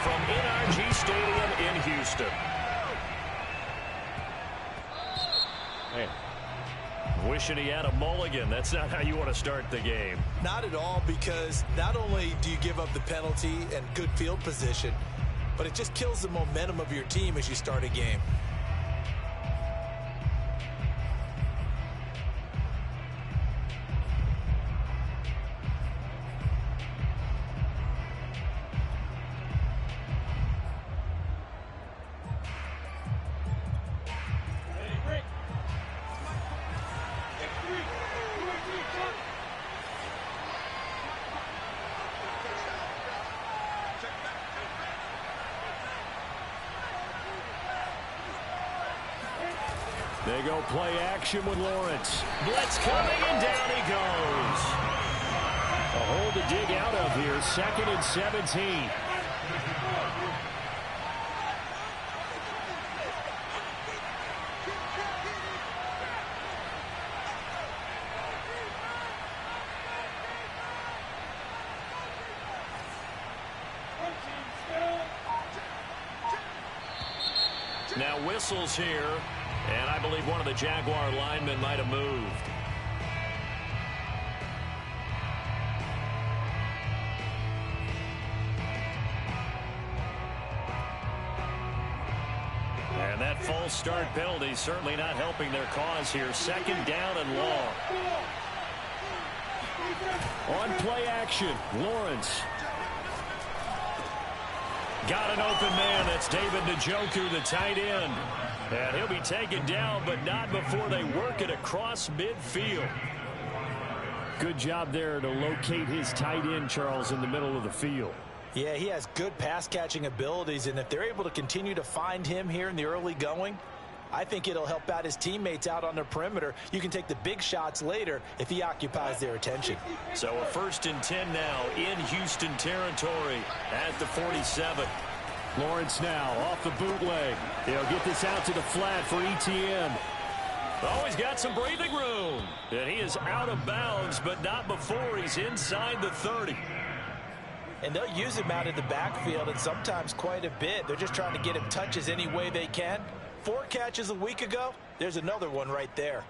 from NRG Stadium in Houston. Man, wishing he had a mulligan. That's not how you want to start the game. Not at all, because not only do you give up the penalty and good field position, but it just kills the momentum of your team as you start a game. They go play action with Lawrence. Blitz coming, and down he goes. A hole to dig out of here. 2nd and 17. Now whistles here. And I believe one of the Jaguar linemen might have moved. And that false start penalty certainly not helping their cause here. 2nd down and long. On play action, Lawrence. Got an open man. That's David Njoku, the tight end. And he'll be taken down, but not before they work it across midfield. Good job there to locate his tight end, Charles, in the middle of the field. Yeah, he has good pass-catching abilities, and if they're able to continue to find him here in the early going, I think it'll help out his teammates out on the perimeter. You can take the big shots later if he occupies their attention. So a 1st and 10 now in Houston territory at the 47. Lawrence now off the bootleg. He'll get this out to the flat for ETN. Oh, he's got some breathing room. And he is out of bounds, but not before he's inside the 30. And they'll use him out in the backfield, and sometimes quite a bit. They're just trying to get him touches any way they can. 4 catches a week ago. There's another one right there.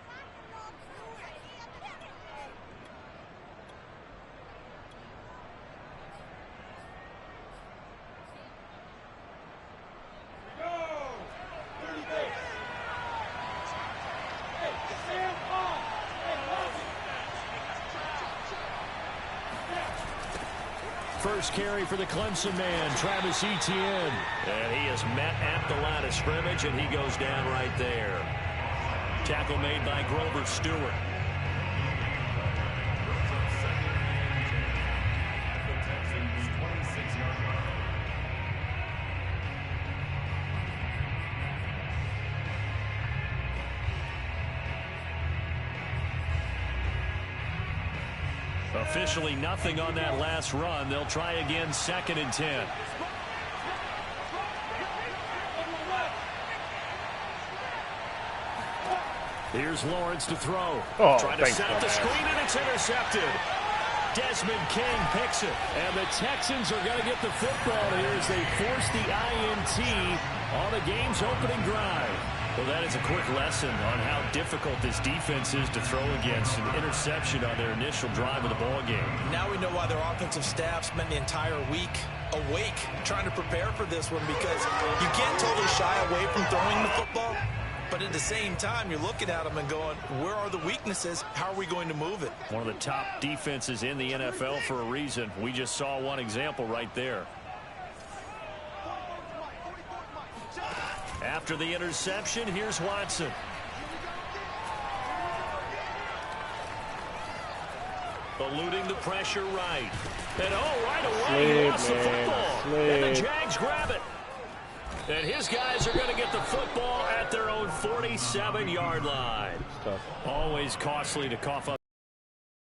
First carry for the Clemson man, Travis Etienne. And he is met at the line of scrimmage, and he goes down right there. Tackle made by Grover Stewart. Officially nothing on that last run. They'll try again, 2nd and 10. Here's Lawrence to throw. Trying to set up the screen, and it's intercepted. Desmond King picks it. And the Texans are going to get the football here as they force the INT on the game's opening drive. Well, that is a quick lesson on how difficult this defense is to throw against. An interception on their initial drive of the ball game. Now we know why their offensive staff spent the entire week awake trying to prepare for this one, because you can't totally shy away from throwing the football, but at the same time you're looking at them and going, where are the weaknesses? How are we going to move it? One of the top defenses in the NFL for a reason. We just saw one example right there. After the interception, here's Watson. Eluding the pressure right. And right away, he lost the football. And the Jags grab it. And his guys are going to get the football at their own 47-yard line. Always costly to cough up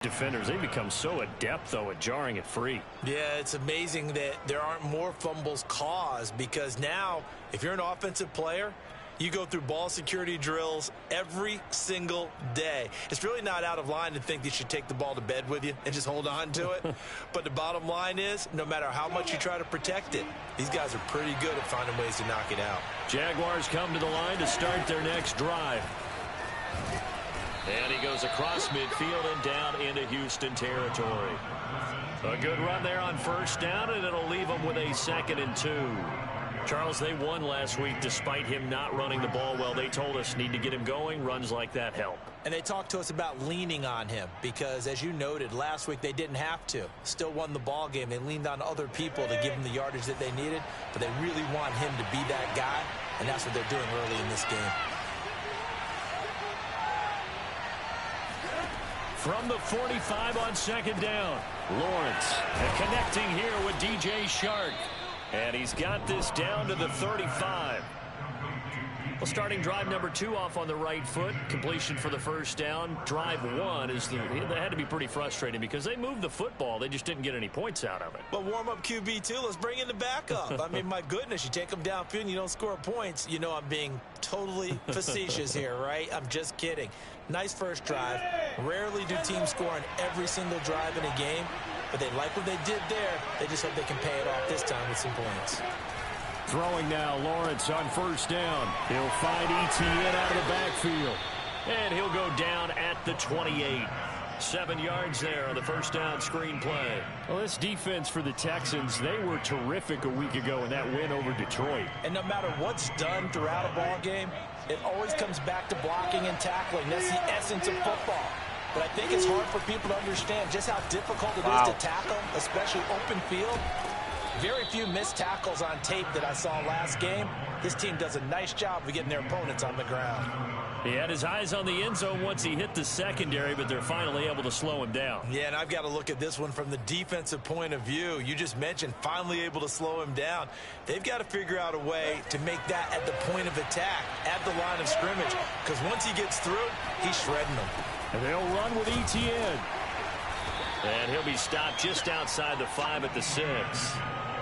defenders. They become so adept, though, at jarring it free. Yeah, it's amazing that there aren't more fumbles caused, because now, if you're an offensive player, You go through ball security drills every single day. It's really not out of line to think that you should take the ball to bed with you and just hold on to it. But the bottom line is, no matter how much you try to protect it, these guys are pretty good at finding ways to knock it out. Jaguars come to the line to start their next drive. And he goes across midfield and down into Houston territory. A good run there on first down, and it'll leave them with a 2nd and 2. Charles, they won last week despite him not running the ball well. They told us need to get him going. Runs like that help. And they talked to us about leaning on him because, as you noted, last week they didn't have to. Still won the ball game. They leaned on other people to give him the yardage that they needed, but they really want him to be that guy, and that's what they're doing early in this game. From the 45 on 2nd down, Lawrence connecting here with DJ Shark. And he's got this down to the 35. Well, starting drive number 2 off on the right foot. Completion for the first down. Drive 1 is they had to be pretty frustrating because they moved the football. They just didn't get any points out of it. But warm-up QB2, let's bring in the backup. I mean, my goodness, you take them downfield and you don't score points. You know I'm being totally facetious here, right? I'm just kidding. Nice first drive. Rarely do teams score on every single drive in a game. But they like what they did there. They just hope they can pay it off this time with some points. Throwing now, Lawrence on first down. He'll find Etienne out of the backfield. And he'll go down at the 28. 7 yards there on the first down screen play. Well, this defense for the Texans, they were terrific a week ago in that win over Detroit. And no matter what's done throughout a ball game, it always comes back to blocking and tackling. That's the essence of football. But I think it's hard for people to understand just how difficult it is to tackle, especially open field. Very few missed tackles on tape that I saw last game. This team does a nice job of getting their opponents on the ground. He had his eyes on the end zone once he hit the secondary, but they're finally able to slow him down. Yeah, and I've got to look at this one from the defensive point of view. You just mentioned finally able to slow him down. They've got to figure out a way to make that at the point of attack, at the line of scrimmage, because once he gets through, he's shredding them. And they'll run with Etienne. And he'll be stopped just outside the 5 at the 6.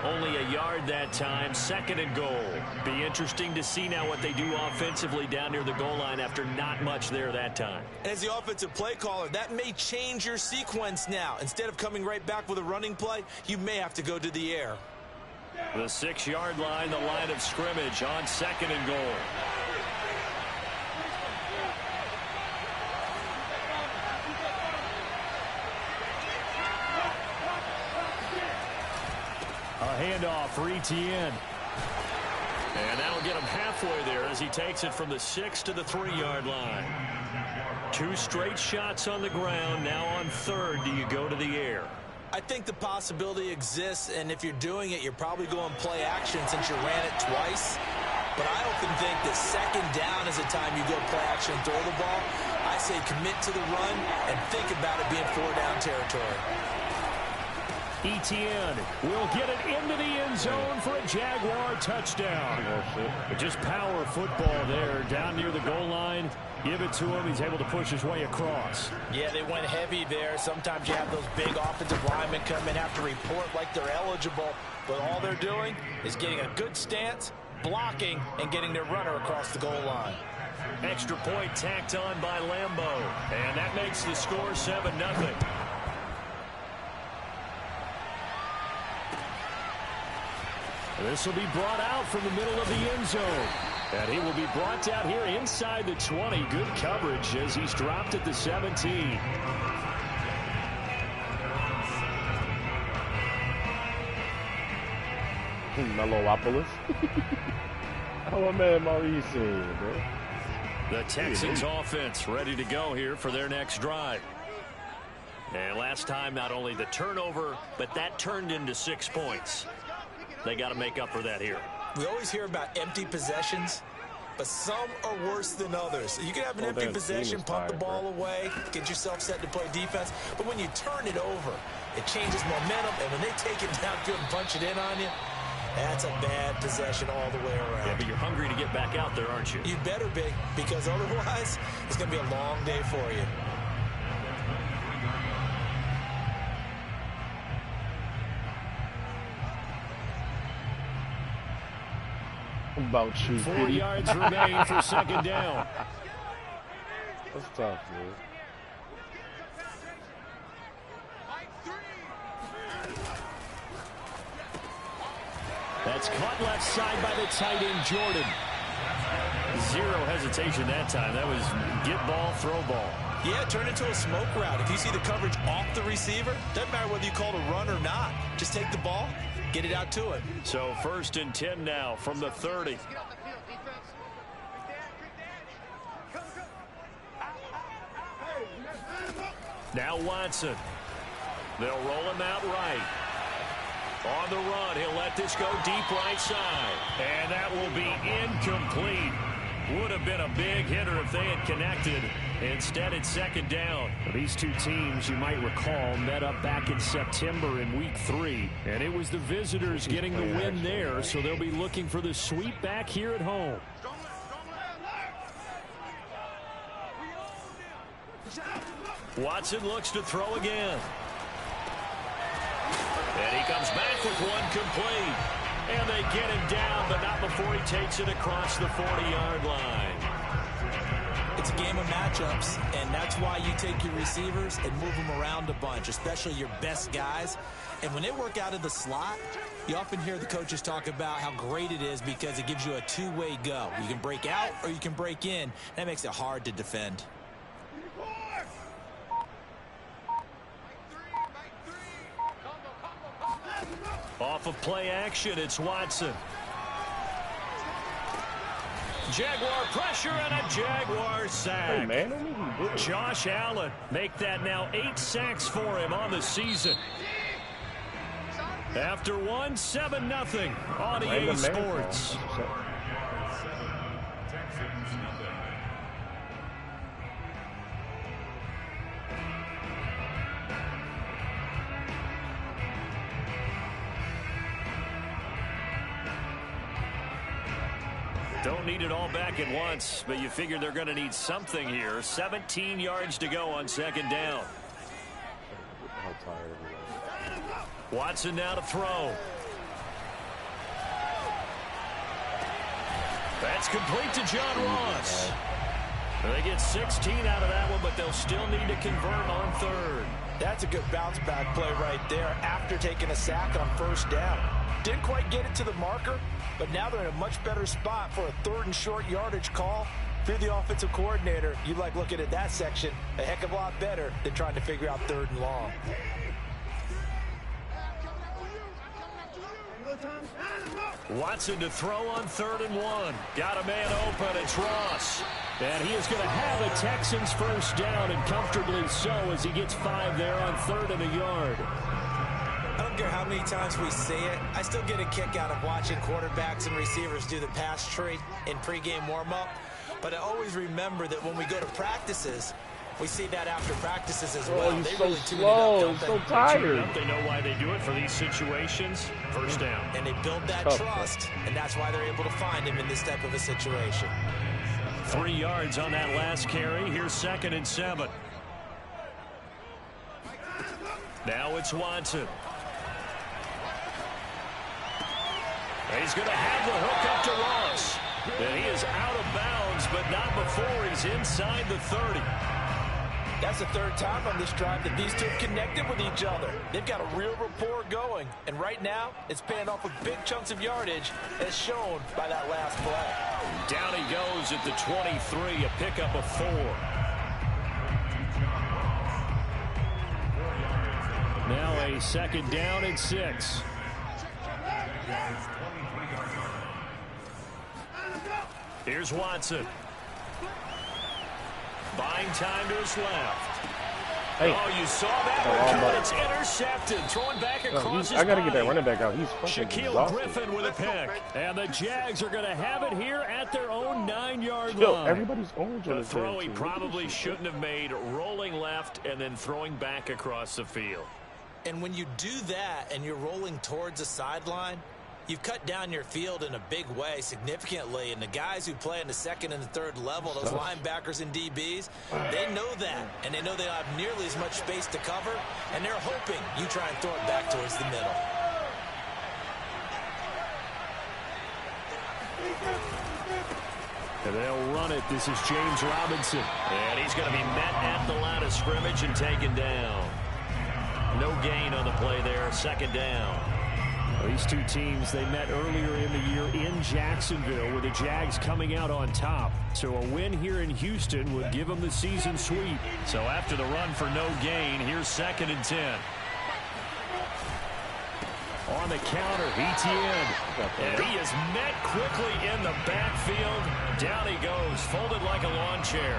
Only a yard that time, 2nd and goal. Be interesting to see now what they do offensively down near the goal line after not much there that time. As the offensive play caller, that may change your sequence now. Instead of coming right back with a running play, you may have to go to the air. The 6-yard line, the line of scrimmage on 2nd and goal. A handoff for Etienne. And that'll get him halfway there as he takes it from the 6 to the 3-yard line. 2 straight shots on the ground. Now on 3rd, do you go to the air? I think the possibility exists, and if you're doing it, you're probably going play action since you ran it twice. But I often think that 2nd down is the time you go play action and throw the ball. I say commit to the run and think about it being 4-down territory. Etienne will get it into the end zone for a Jaguar touchdown. Just power football there down near the goal line. Give it to him. He's able to push his way across. Yeah, they went heavy there. Sometimes you have those big offensive linemen come in, have to report like they're eligible. But all they're doing is getting a good stance, blocking, and getting their runner across the goal line. Extra point tacked on by Lambeau. And that makes the score 7-0. This will be brought out from the middle of the end zone. And he will be brought out here inside the 20. Good coverage as he's dropped at the 17. Melopolis. Oh, man, Mauricio, bro. The Texans offense ready to go here for their next drive. And last time, not only the turnover, but that turned into 6 points. They got to make up for that here. We always hear about empty possessions, but some are worse than others. You can have an empty possession, pump the ball away, get yourself set to play defense, but when you turn it over, it changes momentum, and when they take it downfield and punch it in on you, that's a bad possession all the way around. Yeah, but you're hungry to get back out there, aren't you? You better be, because otherwise, it's going to be a long day for you. About you, 4 yards remain for second down. That's tough, man. That's caught left side by the tight end, Jordan. Zero hesitation that time. That was get ball, throw ball. Yeah, turn into a smoke route. If you see the coverage off the receiver, doesn't matter whether you call it a run or not. Just take the ball, get it out to it. So 1st and 10 now from the 30. Now Watson. They'll roll him out right. On the run, he'll let this go deep right side. And that will be incomplete. Would have been a big hitter if they had connected. Instead, it's second down. These two teams, you might recall, met up back in September in Week 3. And it was the visitors getting the win there, so they'll be looking for the sweep back here at home. Watson looks to throw again. And he comes back with one complete. And they get him down, but not before he takes it across the 40-yard line. It's a game of matchups, and that's why you take your receivers and move them around a bunch, especially your best guys. And when they work out of the slot, you often hear the coaches talk about how great it is because it gives you a two-way go. You can break out or you can break in. That makes it hard to defend. Off of play action, it's Watson. Jaguar pressure and a Jaguar sack. Hey, man, Josh Allen make that now 8 sacks for him on the season. After 7-0 on EA Sports. Don't need it all back at once, but you figure they're going to need something here. 17 yards to go on second down. Watson now to throw. That's complete to John Ross. They get 16 out of that one, but they'll still need to convert on third. That's a good bounce back play right there after taking a sack on first down. Didn't quite get it to the marker, but now they're in a much better spot for a 3rd and short yardage call. If you're the offensive coordinator, you like looking at that section a heck of a lot better than trying to figure out 3rd and long. Watson to throw on 3rd and 1. Got a man open. It's Ross. And he is going to have a Texans first down, and comfortably so, as he gets 5 there on 3rd and a yard. I don't care how many times we say it, I still get a kick out of watching quarterbacks and receivers do the pass tree in pregame warm-up. But I always remember that when we go to practices, we see that after practices as well. He's they so really slow. He's so tired. They know why they do it for these situations. First down. And they build that trust, and that's why they're able to find him in this type of a situation. 3 yards on that last carry. Here's 2nd and 7. Now it's Watson. He's going to have the hook up to Ross. And he is out of bounds, but not before he's inside the 30. That's the 3rd time on this drive that these two have connected with each other. They've got a real rapport going. And right now, it's paying off with big chunks of yardage, as shown by that last play. Down he goes at the 23, a pickup of 4. Now a 2nd down and 6. Here's Watson. Buying time to his left. Hey. Oh, you saw that one, but it's intercepted. Throwing back across his I got to body. get that running back out. He's fucking Shaquille exhausted. Griffin with a pick. And the Jags are going to have it here at their own 9-yard Yo, line. everybody's orange on The the throw he probably shouldn't have made, rolling left and then throwing back across the field. And when you do that and you're rolling towards the sideline, you've cut down your field in a big way significantly, and the guys who play in the 2nd and the 3rd level, those linebackers and DBs, they know that, and they know they don't have nearly as much space to cover, and they're hoping you try and throw it back towards the middle. And they'll run it. This is James Robinson. And he's going to be met at the line of scrimmage and taken down. No gain on the play there. Second down. Well, these two teams, they met earlier in the year in Jacksonville with the Jags coming out on top. So a win here in Houston would give them the season sweep. So after the run for no gain, here's 2nd and 10. On the counter, Etienne. And he is met quickly in the backfield. Down he goes, folded like a lawn chair.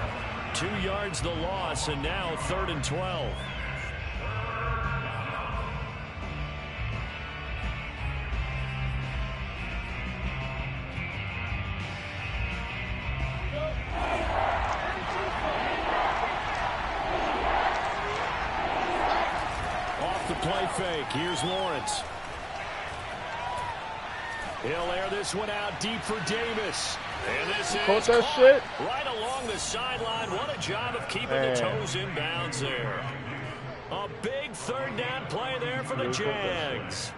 2 yards the loss, and now 3rd and 12. Off the play fake, here's Lawrence. He'll air this one out deep for Davis. And this is caught that shit right along the sideline. What a job of keeping the toes in bounds there. A big 3rd down play there for the Jags.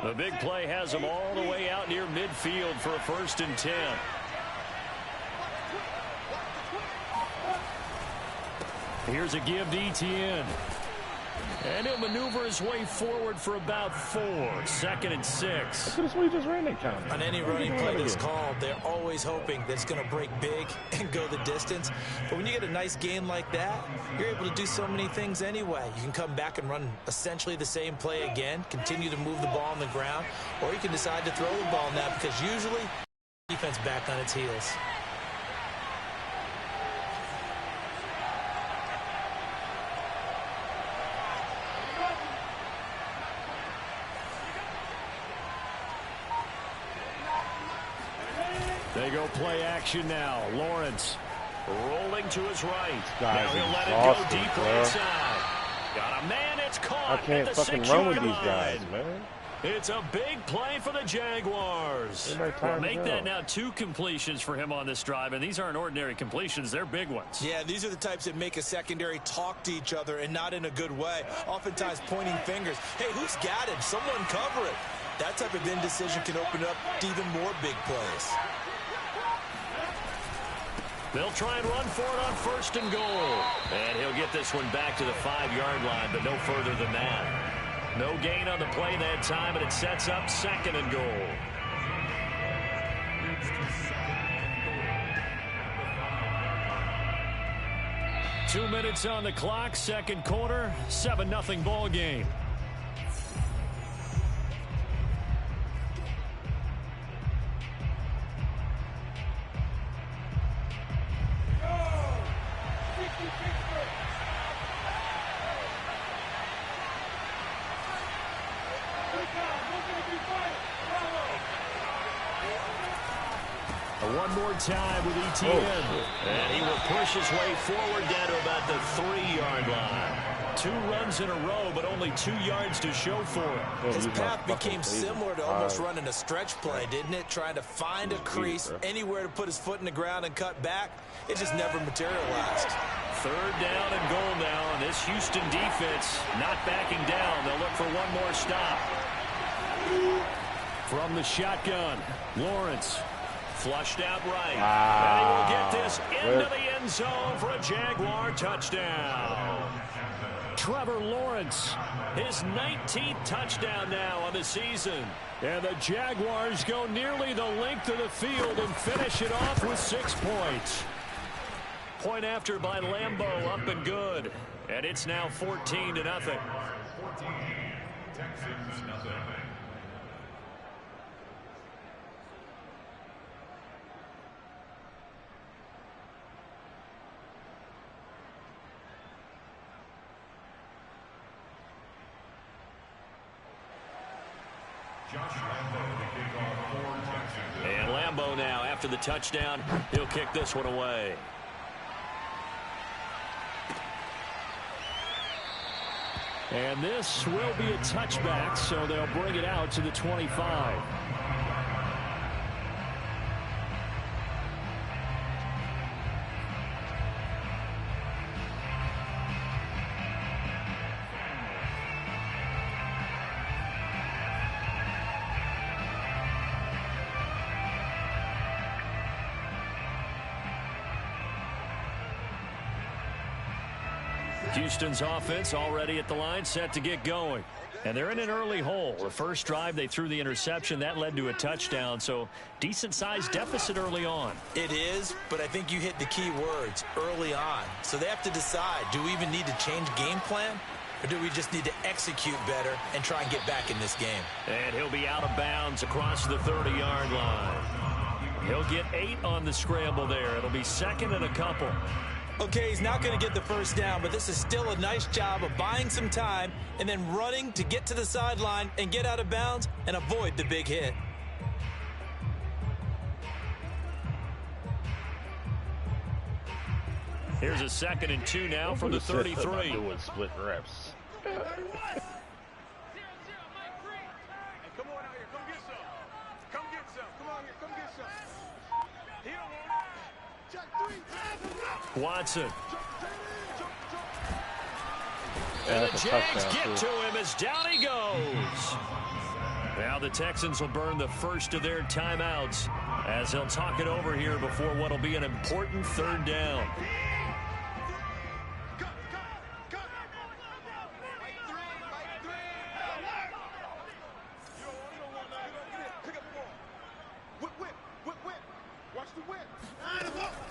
The big play has them all the way out near midfield for a 1st and 10. Here's a give to Etienne. And he'll maneuver his way forward for about 4. 2nd and 6. Look at this, we just ran that count. On any running play that's called, they're always hoping that it's going to break big and go the distance. But when you get a nice gain like that, you're able to do so many things anyway. You can come back and run essentially the same play again, continue to move the ball on the ground, or you can decide to throw the ball now because usually defense back on its heels. They go play action now. Lawrence rolling to his right. Now he'll let it go deep right side. Got a man, it's caught. I can't fucking run with these guys, man. It's a big play for the Jaguars. Well, make that now 2 completions for him on this drive, and these aren't ordinary completions. They're big ones. Yeah, these are the types that make a secondary talk to each other and not in a good way. Oftentimes pointing fingers. Hey, who's got him? Someone cover it. That type of indecision can open up to even more big plays. They'll try and run for it on 1st and goal. And he'll get this one back to the 5-yard line, but no further than that. No gain on the play that time, and it sets up 2nd and goal. Two minutes on the clock, 2nd quarter, 7-0 ball game. One more time with Etienne. And he will push his way forward down to about the 3-yard line. 2 runs in a row, but only 2 yards to show for it. His path became similar to almost running a stretch play, didn't it? Trying to find a crease, anywhere to put his foot in the ground and cut back. It just never materialized. 3rd down and goal now, and this Houston defense not backing down. They'll look for one more stop. From the shotgun, Lawrence. Flushed out right. And he will get this into the end zone for a Jaguar touchdown. Trevor Lawrence, his 19th touchdown now on the season. And the Jaguars go nearly the length of the field and finish it off with 6 points. Point after by Lambeau, up and good. And it's now 14-0. 14, Texans, nothing. And Lambeau now, after the touchdown, he'll kick this one away. And this will be a touchback, so they'll bring it out to the 25. Houston's offense already at the line, set to get going. And they're in an early hole. The first drive, they threw the interception. That led to a touchdown, so decent-sized deficit early on. It is, but I think you hit the key words, early on. So they have to decide, do we even need to change game plan, or do we just need to execute better and try and get back in this game? And he'll be out of bounds across the 30-yard line. He'll get 8 on the scramble there. It'll be second and a couple. Okay, he's not going to get the first down, but this is still a nice job of buying some time and then running to get to the sideline and get out of bounds and avoid the big hit. Here's a 2nd and 2 now from the 33. Doing split reps. Watson. And the Jags get to him as down he goes. Now the Texans will burn the first of their timeouts as they'll talk it over here before what will be an important 3rd down.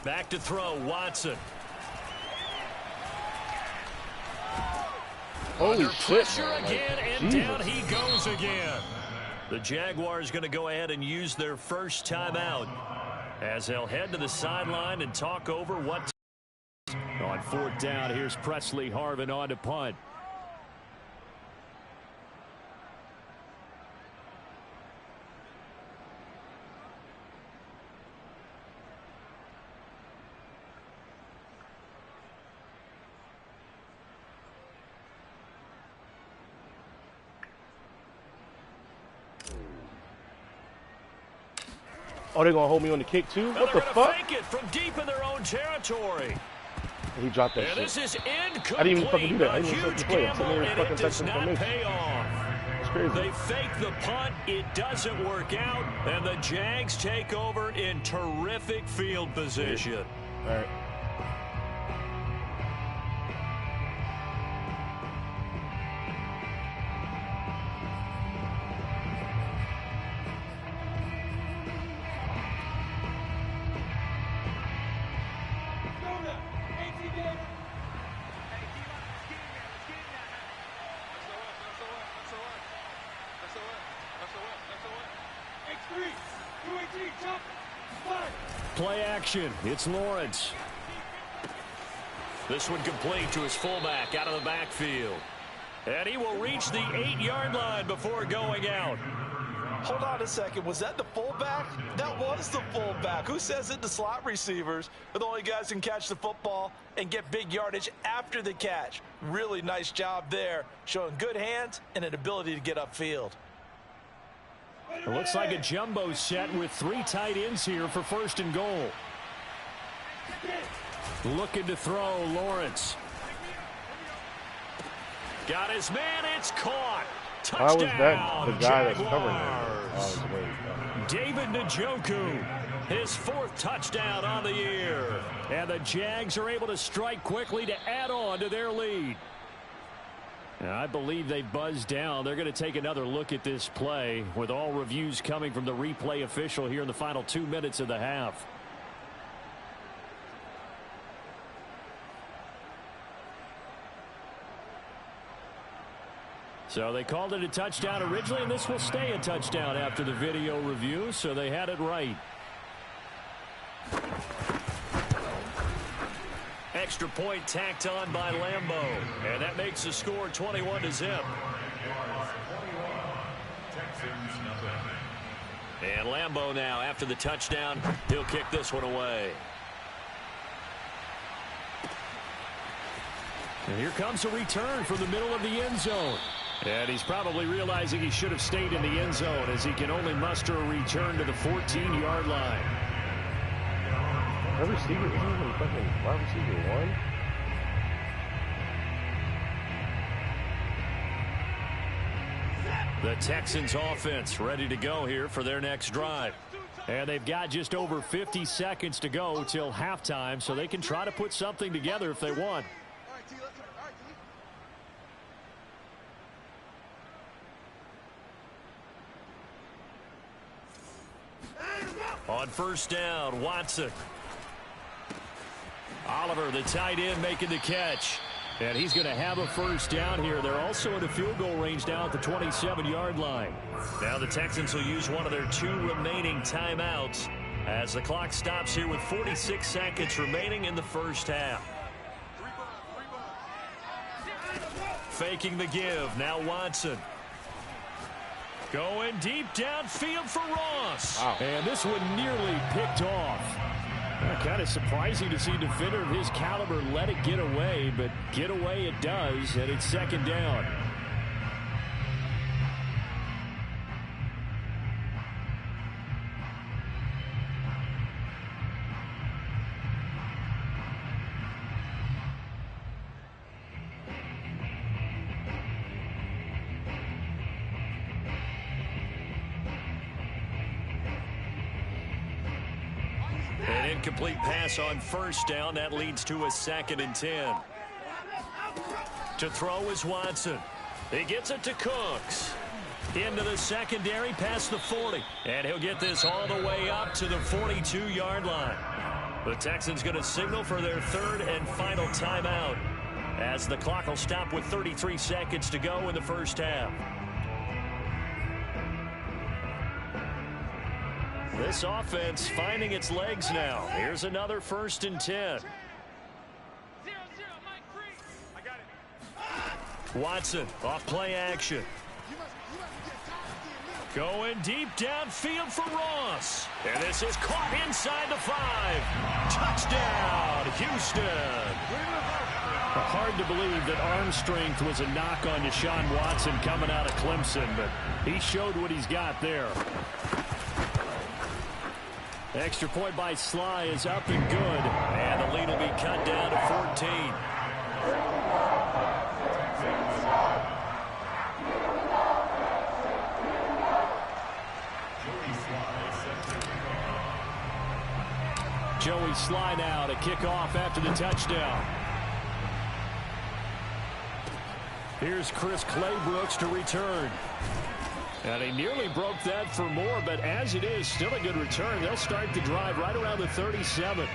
Back to throw, Watson. Holy Under shit, pressure man. again, and down he goes again. The Jaguars going to go ahead and use their first timeout as they'll head to the sideline and talk over what. On 4th down, here's Presley Harvin on to punt. Oh, they're going to hold me on the kick, too? What the fuck? Fake it from deep in their own territory. He dropped that shit. This is incomplete. I didn't even fucking do that. I didn't even Huge fucking play. I'm gamble, sitting there and fucking it does texting not information. pay off. It's crazy. They fake the punt. It doesn't work out, and the Jags take over in terrific field position. All right. Play action. It's Lawrence. This one complete to his fullback out of the backfield. And he will reach the 8-yard line before going out. Hold on a second. Was that the fullback? That was the fullback. Who says it? The slot receivers are the only guys who can catch the football and get big yardage after the catch. Really nice job there, showing good hands and an ability to get upfield. It looks like a jumbo set with 3 tight ends here for 1st and goal. Looking to throw, Lawrence. Got his man, it's caught. Touchdown, How was that the guy that's covering Jaguars. David Njoku, his 4th touchdown on the year. And the Jags are able to strike quickly to add on to their lead. And I believe they buzzed down. They're going to take another look at this play with all reviews coming from the replay official here in the final 2 minutes of the half. So they called it a touchdown originally, and this will stay a touchdown after the video review, so they had it right. Extra point tacked on by Lambo, and that makes the score 21-0. And Lambo now, after the touchdown, he'll kick this one away. And here comes a return from the middle of the end zone. And he's probably realizing he should have stayed in the end zone as he can only muster a return to the 14-yard line. Wide receiver, isn't even fucking wide receiver 1? The Texans offense ready to go here for their next drive. And they've got just over 50 seconds to go till halftime, so they can try to put something together if they want. On first down, Watson. Oliver, the tight end, making the catch. And he's going to have a first down here. They're also in a field goal range now at the 27-yard line. Now the Texans will use one of their 2 remaining timeouts as the clock stops here with 46 seconds remaining in the first half. Faking the give. Now Watson. Going deep downfield for Ross. Wow. And this one nearly picked off. Kind of surprising to see a defender of his caliber let it get away, but get away it does, and it's second down. An incomplete pass on first down. That leads to a 2nd and 10. To throw is Watson. He gets it to Cooks. Into the secondary past the 40. And he'll get this all the way up to the 42-yard line. The Texans going to signal for their 3rd and final timeout as the clock will stop with 33 seconds to go in the first half. This offense finding its legs now. Here's another 1st and 10. Watson off play action. Going deep downfield for Ross. And this is caught inside the 5. Touchdown, Houston. Hard to believe that arm strength was a knock on Deshaun Watson coming out of Clemson, but he showed what he's got there. Extra point by Sly is up and good. And the lead will be cut down to 14. Joey Sly now to kick off after the touchdown. Here's Chris Claybrooks to return. And he nearly broke that for more, but as it is, still a good return. They'll start the drive right around the 37.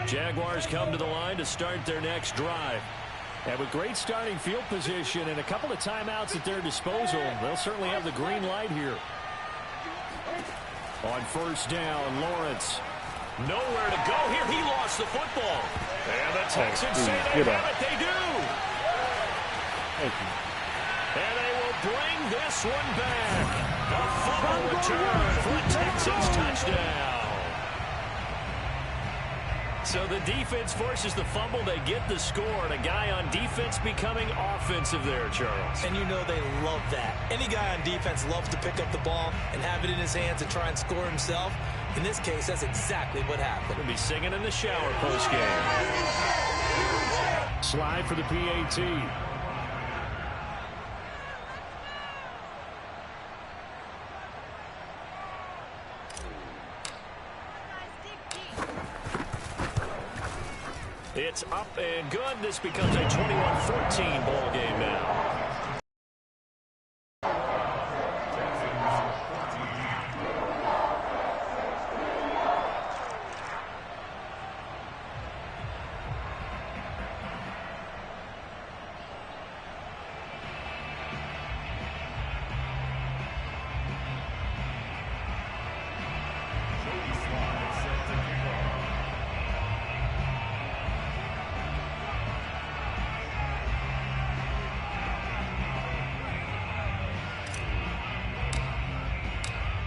Jaguars come to the line to start their next drive. And with great starting field position and a couple of timeouts at their disposal, they'll certainly have the green light here. On first down, Lawrence. Nowhere to go here. He lost the football. And the Texans say they have it. They do. Thank you. And they will bring this one back. A fumble return for a Texans touchdown. So the defense forces the fumble. They get the score. And a guy on defense becoming offensive there, Charles. And you know they love that. Any guy on defense loves to pick up the ball and have it in his hands and try and score himself. In this case, that's exactly what happened. He'll be singing in the shower post-game. Slide for the PAT. It's up and good. This becomes a 21-14 ball game now.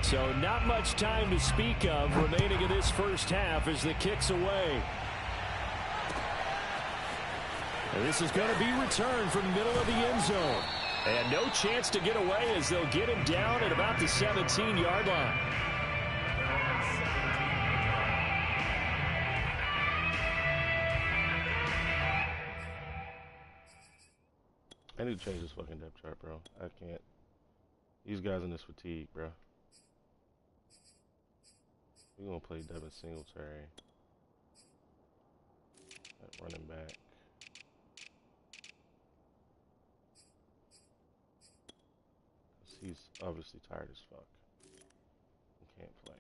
So not much time to speak of remaining in this first half as the kick's away. And this is going to be returned from the middle of the end zone. And no chance to get away as they'll get him down at about the 17-yard line. I need to change this fucking depth chart, bro. I can't. These guys in this fatigue, bro. We're gonna play Devin Singletary at running back. He's obviously tired as fuck and can't play.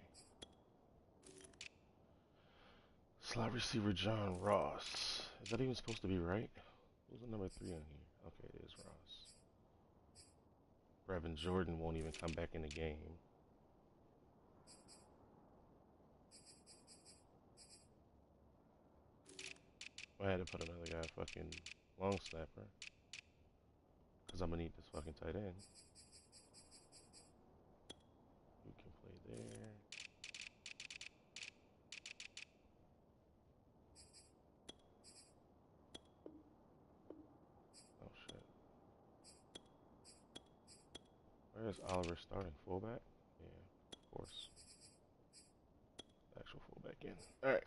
Slot receiver John Ross. Is that even supposed to be right? Who's the number 3 on here? Okay, it is Ross. Brevin Jordan won't even come back in the game. I had to put another guy fucking long snapper. Because I'm going to need this fucking tight end. Who can play there? Oh shit. Where is Oliver starting? Fullback? Yeah, of course. Actual fullback in. Alright.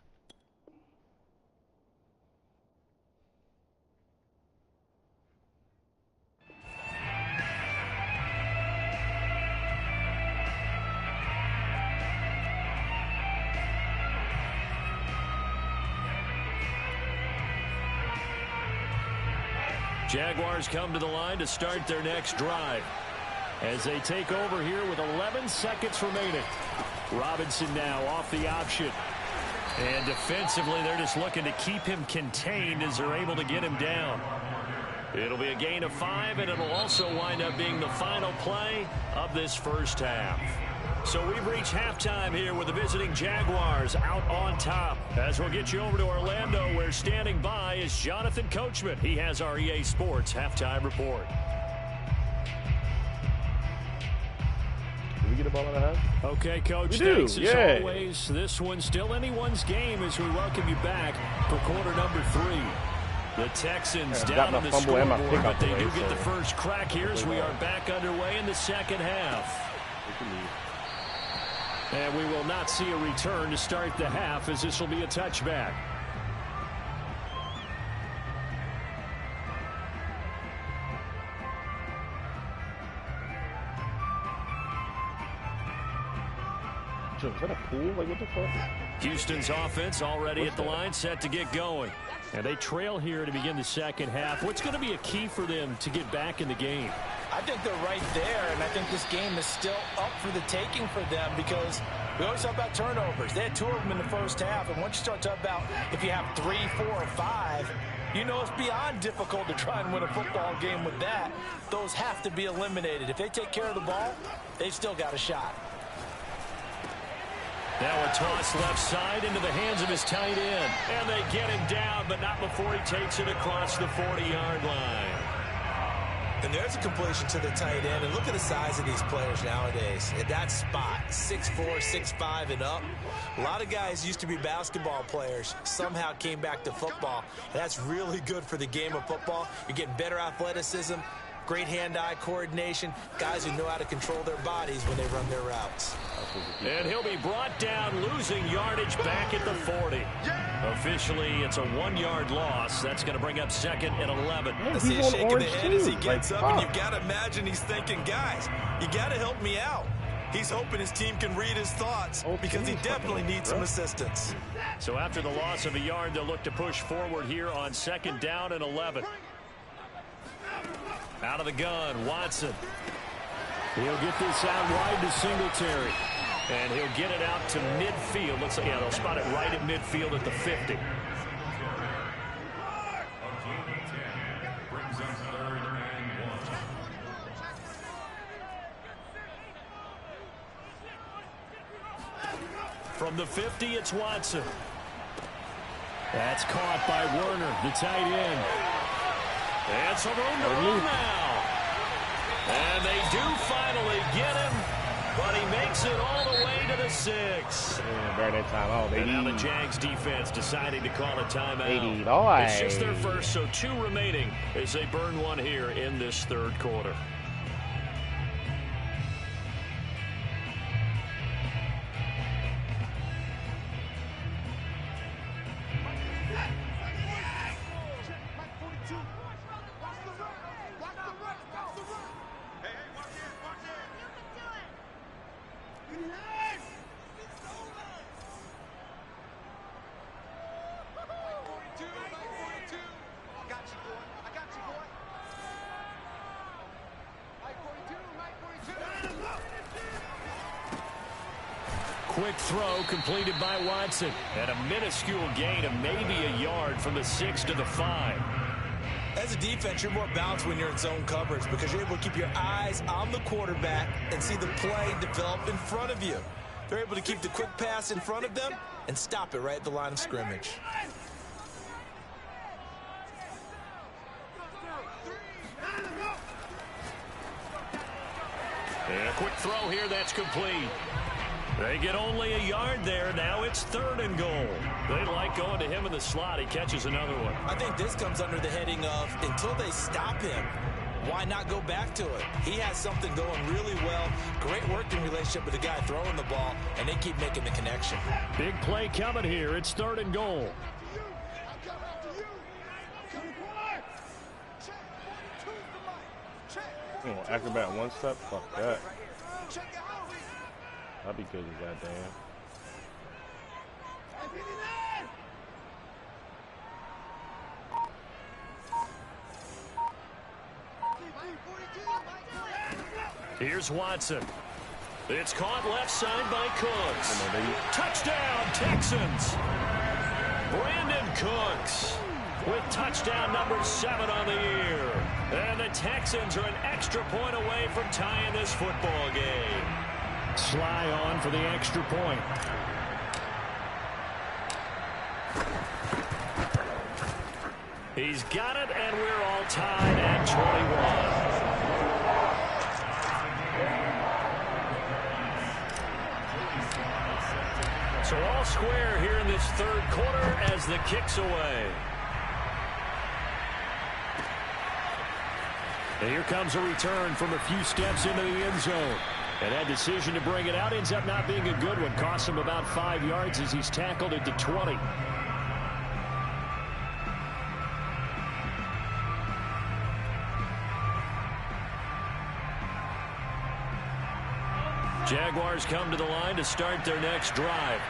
Jaguars come to the line to start their next drive as they take over here with 11 seconds remaining. Robinson now off the option. And defensively, they're just looking to keep him contained as they're able to get him down. It'll be a gain of 5, and it'll also wind up being the final play of this first half. So we've reached halftime here with the visiting Jaguars out on top. As we'll get you over to Orlando, where standing by is Jonathan Coachman. He has our EA Sports halftime report. Did we get a ball and a half? Okay, Coach. Thanks as always. This one's still anyone's game as we welcome you back for quarter number 3. The Texans down on the scoreboard, but they do get the first crack here as we are back underway in the second half. And we will not see a return to start the half, as this will be a touchback. Is that a pool? Like, what the fuck? Houston's offense already at the line, set to get going. And they trail here to begin the second half. What's going to be a key for them to get back in the game? I think they're right there, and I think this game is still up for the taking for them because we always talk about turnovers. They had 2 of them in the first half, and once you start talking about if you have 3, 4, or 5, you know it's beyond difficult to try and win a football game with that. Those have to be eliminated. If they take care of the ball, they've still got a shot. Now a toss left side into the hands of his tight end. And they get him down, but not before he takes it across the 40-yard line. And there's a completion to the tight end. And look at the size of these players nowadays. At that spot, 6'4", 6'5", and up. A lot of guys used to be basketball players. Somehow came back to football. That's really good for the game of football. You're getting better athleticism, great hand-eye coordination, guys who know how to control their bodies when they run their routes. And he'll be brought down, losing yardage back at the 40. Officially, it's a 1-yard loss. That's going to bring up second and 11. I see him shaking the head as he gets up, and you've got to imagine he's thinking, guys, you got to help me out. He's hoping his team can read his thoughts because he definitely needs some assistance. So after the loss of a yard, they'll look to push forward here on second down and 11. Out of the gun, Watson. He'll get this out wide to Singletary. And he'll get it out to midfield. Looks like, yeah, they'll spot it right at midfield at the 50. From the 50, it's Watson. That's caught by Werner, the tight end. And some room to run now. And they do finally get him, but he makes it all the way to the 6. Burn that timeout, baby. And now the Jags defense deciding to call a timeout. It's just their first, so 2 remaining as they burn one here in this third quarter. quick throw completed by Watson. And a minuscule gain of maybe a yard from the 6 to the 5. As a defense, you're more balanced when you're in zone coverage because you're able to keep your eyes on the quarterback and see the play develop in front of you. They're able to keep the quick pass in front of them and stop it right at the line of scrimmage. And a quick throw here that's complete. They get only a yard there. Now it's 3rd and goal. They like going to him in the slot. He catches another one. I think this comes under the heading of until they stop him, why not go back to it? He has something going really well. Great working relationship with the guy throwing the ball, and they keep making the connection. Big play coming here. It's 3rd and goal. Oh, acrobat one step? Fuck that. I'll be good as that, damn. Here's Watson. It's caught left side by Cooks. Touchdown, Texans. Brandon Cooks with touchdown number 7 on the year. And the Texans are an extra point away from tying this football game. Sly on for the extra point. He's got it, and we're all tied at 21. So all square here in this 3rd quarter as the kick's away. And here comes a return from a few steps into the end zone. And that decision to bring it out ends up not being a good one. Costs him about 5 yards as he's tackled at the 20. Jaguars come to the line to start their next drive.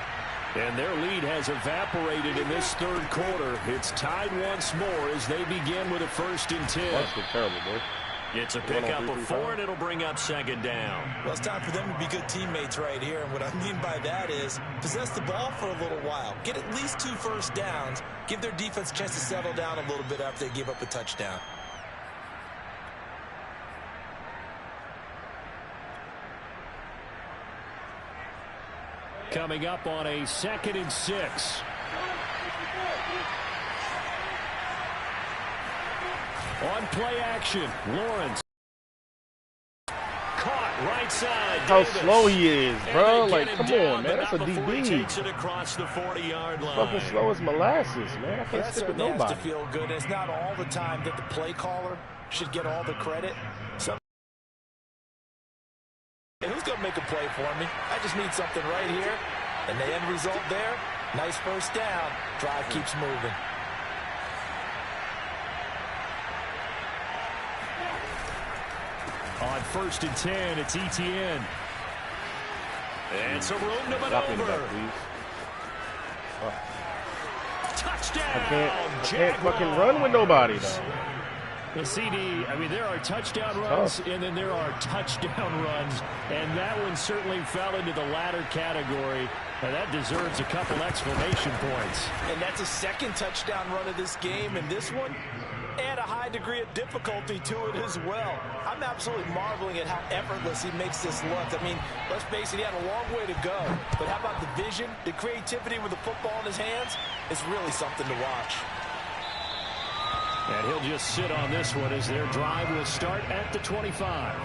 And their lead has evaporated in this 3rd quarter. It's tied once more as they begin with a 1st and 10. That's terrible, boy. It's a pickup of 4, and it'll bring up 2nd down. Well, it's time for them to be good teammates right here. And what I mean by that is possess the ball for a little while. Get at least 2 first downs. Give their defense a chance to settle down a little bit after they give up a touchdown. Coming up on a 2nd and 6. On play action, Lawrence. Caught right side. How Davis. slow he is, bro. Like, come down, on, man. That's a he takes DB. it across the 40-yard line. Fucking slow as molasses, man. I can't That stick with certainly has nobody. to feel good. It's not all the time that the play caller should get all the credit. Who's going to make a play for me? I just need something right here. And the end result there, nice first down. Drive keeps moving. On 1st and 10, it's ETN. And some room to maneuver. Touchdown, I can't fucking run with nobody, though. The CD, I mean, there are touchdown runs, and then there are touchdown runs, and that one certainly fell into the latter category. And that deserves a couple exclamation points. And that's a 2nd touchdown run of this game, and this one, add a high degree of difficulty to it as well. I'm absolutely marveling at how effortless he makes this look. I mean, let's face it, he had a long way to go. But how about the vision, the creativity with the football in his hands? It's really something to watch. And he'll just sit on this one as their drive will start at the 25.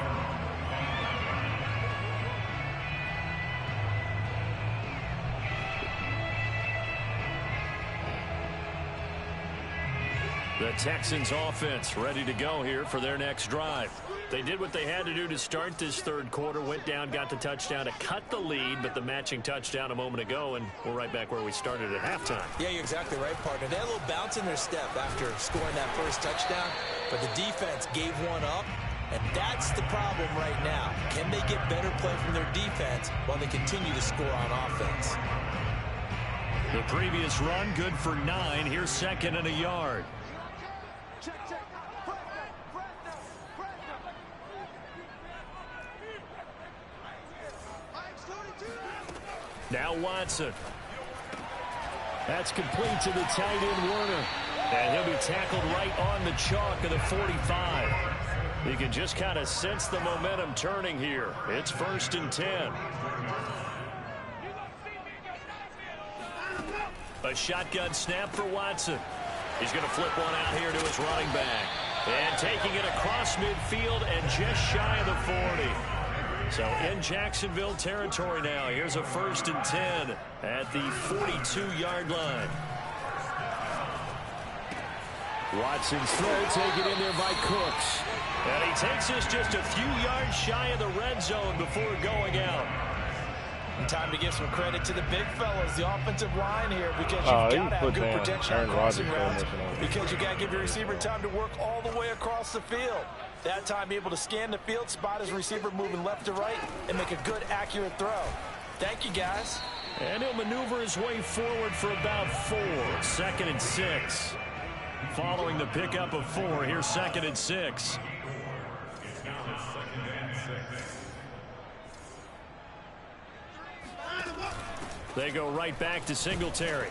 The Texans offense ready to go here for their next drive. They did what they had to do to start this 3rd quarter, went down, got the touchdown to cut the lead, but the matching touchdown a moment ago, and we're right back where we started at halftime. Yeah, you're exactly right, partner. They had a little bounce in their step after scoring that first touchdown, but the defense gave one up, and that's the problem right now. Can they get better play from their defense while they continue to score on offense? The previous run, good for 9. Here's 2nd and a yard. Now Watson. That's complete to the tight end Werner. And he'll be tackled right on the chalk of the 45. You can just kind of sense the momentum turning here. It's 1st and 10. A shotgun snap for Watson. He's going to flip one out here to his running back. And taking it across midfield and just shy of the 40. So in Jacksonville territory now. Here's a 1st and 10 at the 42-yard line. Watson's throw taken in there by Cooks. And he takes us just a few yards shy of the red zone before going out. And time to give some credit to the big fellas, the offensive line here, because you've got to have good protection on crossing routes, because you got to give your receiver time to work all the way across the field. That time able to scan the field, spot his receiver moving left to right, and make a good, accurate throw. Thank you, guys. And he'll maneuver his way forward for about 4. 2nd and 6. Following the pickup of 4, here's 2nd and 6. They go right back to Singletary.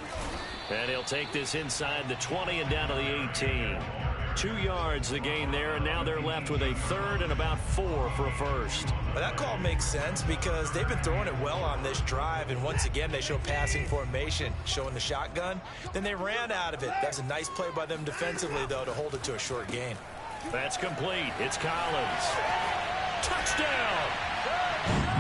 And he'll take this inside the 20 and down to the 18. 2 yards the gain there, and now they're left with a 3rd and about 4 for a first. Well, that call makes sense because they've been throwing it well on this drive, and once again they show passing formation, showing the shotgun. Then they ran out of it. That's a nice play by them defensively, though, to hold it to a short gain. That's complete. It's Collins. Touchdown!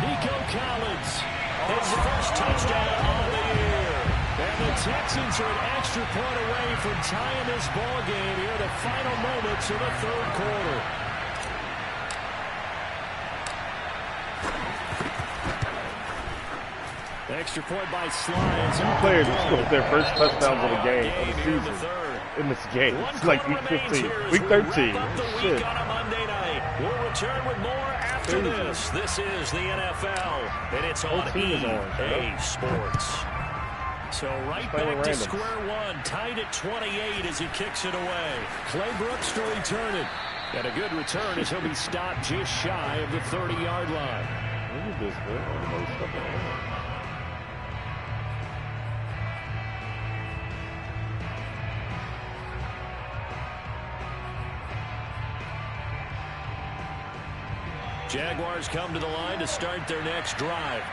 Nico Collins. His first touchdown of the year. And the Texans are an extra point away from tying this ball game here, the final moments of the 3rd quarter. Extra point by Slides. 2 players just scored their first touchdowns of the game of the season. In this game. It's like week 15. Week 13. Shit. On a Monday night. We'll return with more after this. This is the NFL, and it's on EA Sports. So right back to square one, tied at 28 as he kicks it away. Clay Brooks to return it. And a good return as he'll be stopped just shy of the 30-yard line. Look at this, man. Everybody's stuck around. Jaguars come to the line to start their next drive.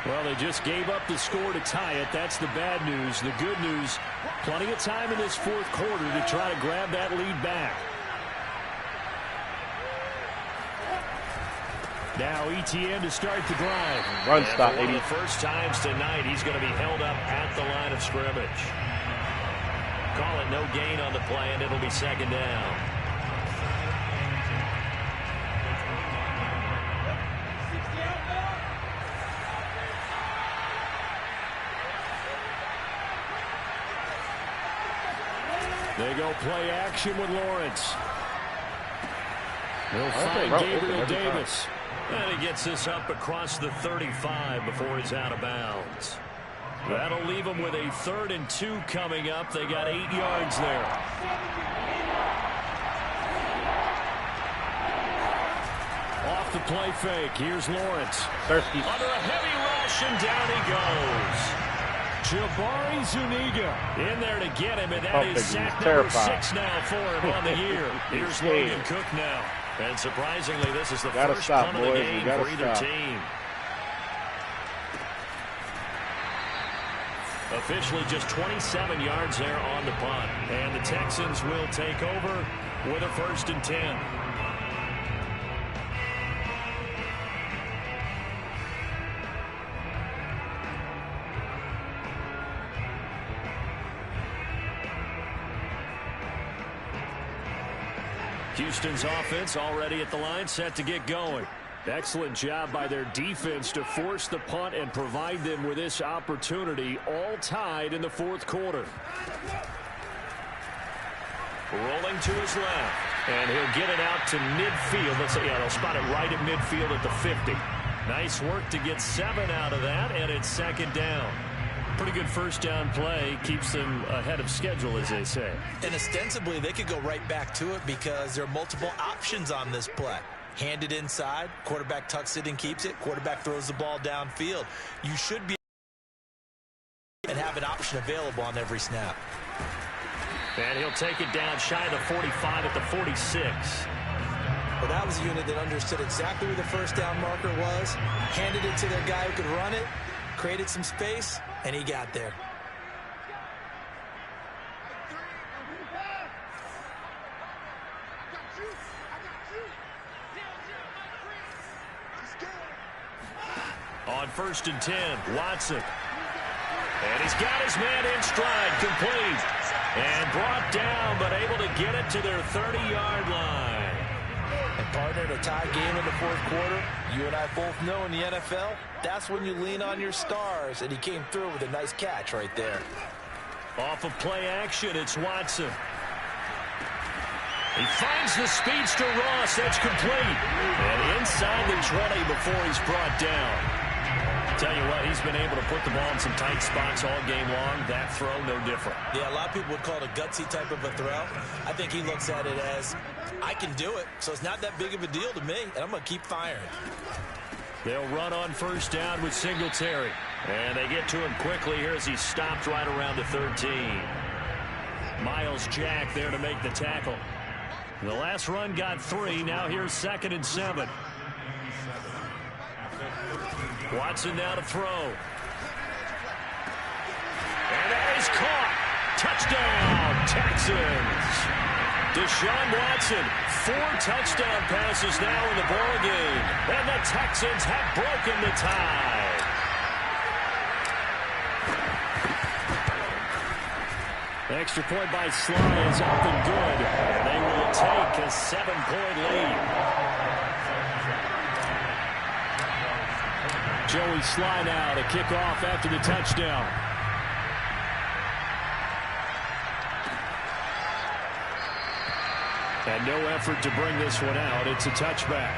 Well, they just gave up the score to tie it. That's the bad news. The good news, plenty of time in this 4th quarter to try to grab that lead back. Now ETN to start the drive. Run stop, for one of the first times tonight, he's going to be held up at the line of scrimmage. Call it no gain on the play, and it'll be 2nd down. They go play action with Lawrence. They'll find Gabriel Davis. And he gets this up across the 35 before he's out of bounds. That'll leave them with a 3rd and 2 coming up. They got 8 yards there. Off the play fake. Here's Lawrence. Thirsty. Under a heavy rush, and down he goes. Jabari Zuniga in there to get him, and that is sack number 6 now for him on the year. Here's Logan Cook now. And surprisingly, this is the first punt of the game for either team. Officially just 27 yards there on the punt. And the Texans will take over with a 1st and 10. Houston's offense already at the line, set to get going. Excellent job by their defense to force the punt and provide them with this opportunity, all tied in the 4th quarter. Rolling to his left, and he'll get it out to midfield. Let's say, yeah, they'll spot it right at midfield at the 50. Nice work to get 7 out of that, and it's 2nd down. Pretty good first down play. Keeps them ahead of schedule, as they say. And ostensibly, they could go right back to it because there are multiple options on this play. Hand it inside. Quarterback tucks it and keeps it. Quarterback throws the ball downfield. You should be option available on every snap. And he'll take it down shy of the 45 at the 46. Well, that was a unit that understood exactly where the first down marker was, handed it to their guy who could run it, created some space, and he got there. On 1st and 10, Watson. And he's got his man in stride, complete. And brought down, but able to get it to their 30-yard line. And partner, in a tie game in the fourth quarter, you and I both know in the NFL, that's when you lean on your stars, and he came through with a nice catch right there. Off of play action, it's Watson. He finds the speedster Ross, that's complete. And inside the 20 before he's brought down. Tell you what, he's been able to put the ball in some tight spots all game long. That throw, no different. Yeah, a lot of people would call it a gutsy type of a throw. I think he looks at it as, I can do it, so it's not that big of a deal to me, and I'm going to keep firing. They'll run on 1st down with Singletary. And they get to him quickly here as he's stopped right around the 13. Miles Jack there to make the tackle. The last run got 3. Now here's 2nd and 7. Watson now to throw. And that is caught. Touchdown, Texans. Deshaun Watson, 4 touchdown passes now in the ballgame. And the Texans have broken the tie. Extra point by Sly is up and good. And they will take a 7-point lead. Joey Sly now to kick off after the touchdown. And no effort to bring this one out. It's a touchback.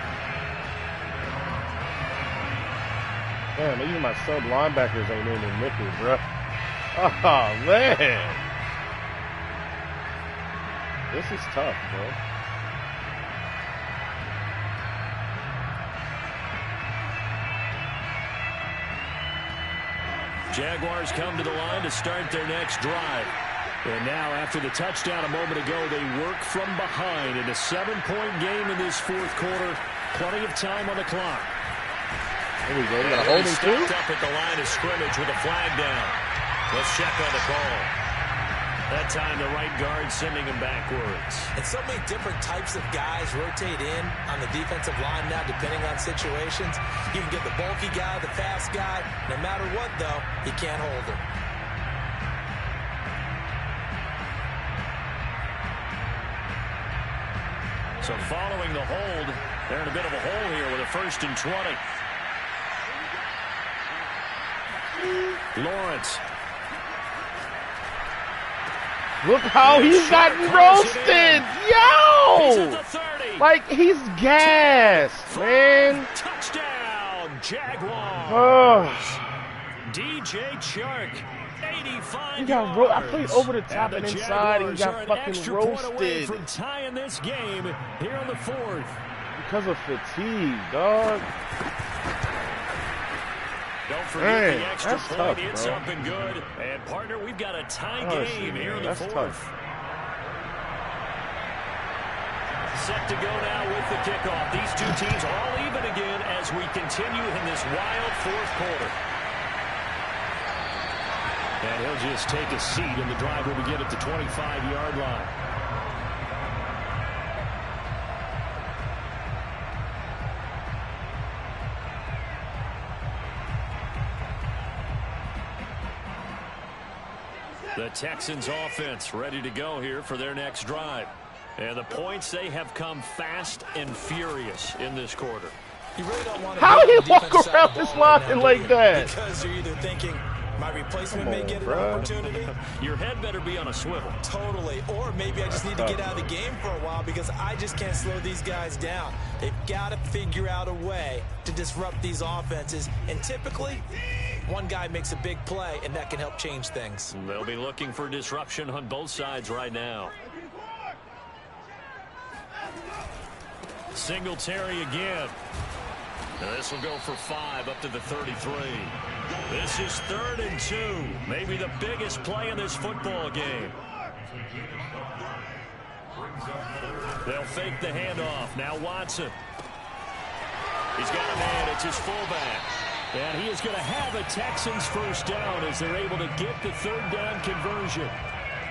Damn, even my sub linebackers ain't in the nickel, bro. Oh, man. This is tough, bro. Jaguars come to the line to start their next drive. And now, after the touchdown a moment ago, they work from behind in a 7-point game in this fourth quarter. Plenty of time on the clock. There we go. We got a holding too. Up at the line of scrimmage with a flag down. Let's check on the call. That time, the right guard sending him backwards. And so many different types of guys rotate in on the defensive line now, depending on situations. You can get the bulky guy, the fast guy. No matter what, though, he can't hold him. So following the hold, they're in a bit of a hole here with a 1st and 20. Lawrence. Look how he's gotten roasted. Yo! Like, he's gassed, man. Touchdown, Jaguars. DJ Chark, 85 yards. I played over the top and inside, and he got fucking roasted. From tying this game here in the 4th. Because of fatigue, dog. Don't forget the extra point. Tough, it's up and good. And, partner, we've got a tie game here in the 4th. Tough. Set to go now with the kickoff. These two teams all even again as we continue in this wild 4th quarter. And he'll just take a seat, and the drive will begin at the 25-yard line. The Texans offense ready to go here for their next drive. And the points, they have come fast and furious in this quarter. You really don't want to How he walk around this line like that? Because you're either thinking, my replacement may get an opportunity. Your head better be on a swivel. Totally. Or maybe I just need to get out of the game for a while because I just can't slow these guys down. They've got to figure out a way to disrupt these offenses. And typically, one guy makes a big play, and that can help change things. They'll be looking for disruption on both sides right now. Singletary again. And this will go for 5 up to the 33. This is 3rd and 2. Maybe the biggest play in this football game. They'll fake the handoff. Now Watson. He's got a man. It's his fullback. And he is going to have a Texans first down as they're able to get the 3rd down conversion.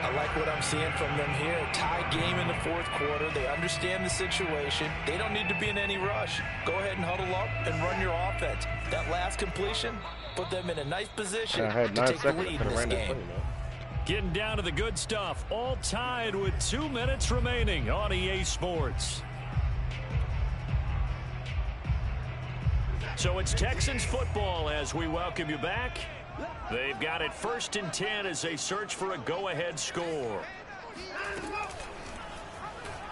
I like what I'm seeing from them here. Tie game in the 4th quarter. They understand the situation. They don't need to be in any rush. Go ahead and huddle up and run your offense. That last completion put them in a nice position to take the lead in this game. Getting down to the good stuff. All tied with 2 minutes remaining on EA Sports. So it's Texans football as we welcome you back. They've got it 1st and 10 as they search for a go-ahead score.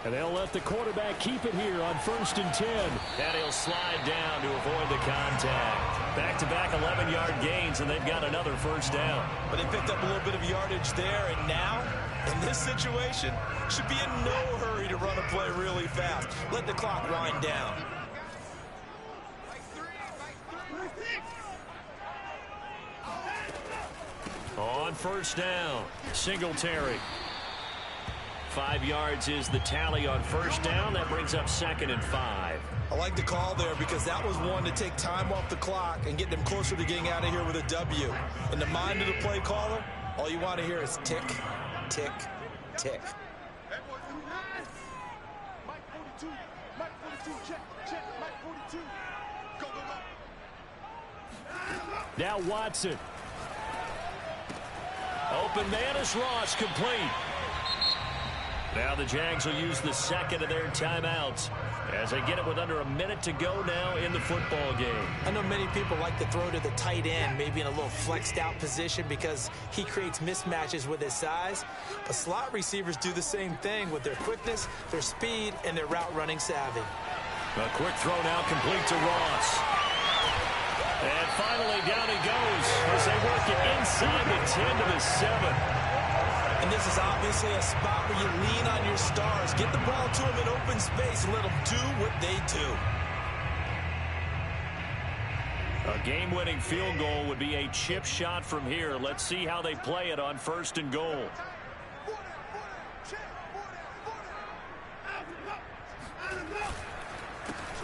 And they'll let the quarterback keep it here on 1st and 10. And he'll slide down to avoid the contact. Back-to-back 11-yard gains, and they've got another first down. But they picked up a little bit of yardage there, and now, in this situation, should be in no hurry to run a play really fast. Let the clock wind down. On first down, Singletary. 5 yards is the tally on first down. That brings up 2nd and 5. I like the call there because that was one to take time off the clock and get them closer to getting out of here with a W. In the mind of the play caller, all you want to hear is tick, tick, tick. Now Watson. Open man is Ross, complete. Now the Jags will use the 2nd of their timeouts as they get it with under a minute to go now in the football game. I know many people like to throw to the tight end, maybe in a little flexed out position because he creates mismatches with his size. But slot receivers do the same thing with their quickness, their speed, and their route running savvy. A quick throw now complete to Ross. And finally down he goes as they work it inside the 10 to the 7. And this is obviously a spot where you lean on your stars. Get the ball to them in open space and let them do what they do. A game-winning field goal would be a chip shot from here. Let's see how they play it on 1st and goal.